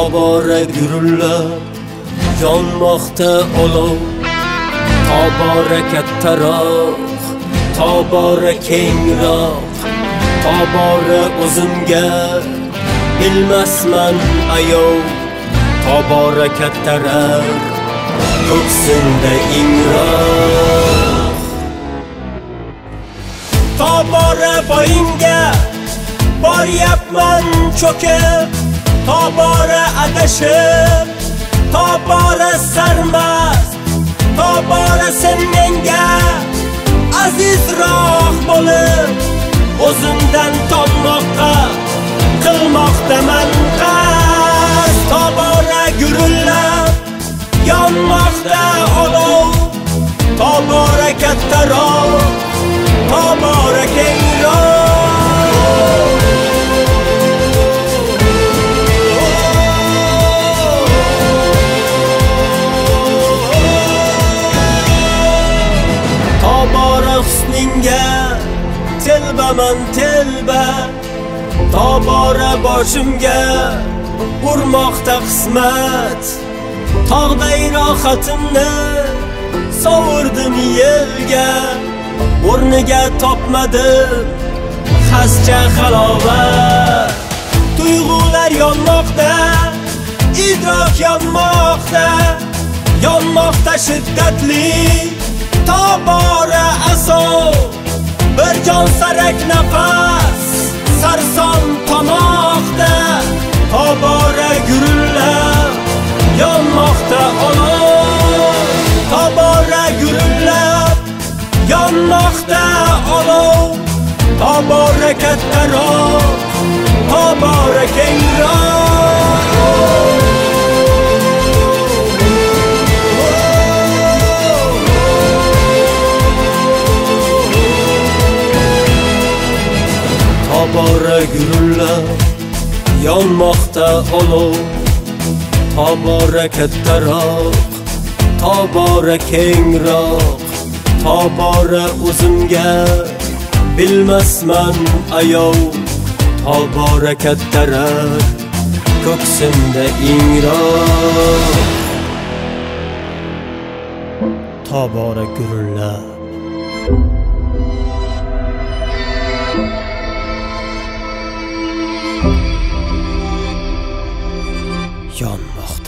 tobora gurillab yonmoqda olov, tobora kattaroq, tobora kengroq, tobora o'zimga bilmasman ayov, tobora kattarar ko'ksimda ingroq. Tobora boyinga boryapman cho'kib, tobora adashib, tobora sarmast, tobora sen menga azizroq bo'lib, o'zimdan tonmoqqa qilmoqdaman qasd. Tobora gurillab yonmoqda olov, tobora kattaroq, tobora kengroq. Tobora husningga telbaman telba, tobora boshimga urmoqda qismat, tog'day rohatimni sovurdim yelga, o'rniga topmadim xascha halovat. Tuyg'ular yonmoqda, idrok yonmoqda, yonmoqda shiddatli tobora asov, bir jon sarak nafas sarson tomoqda, tobora gurillab yonmoqda olov, tobora gurillab yonmoqda olov, tobora kattaroq, tobora kengroq. Tobora gurillab yonmoqda olov, tobora kattaroq, tobora kengroq, tobora o'zimga bilmasman ayov, tobora kattarar ko'ksimda ingroq. Tobora gurillab yonmoqda.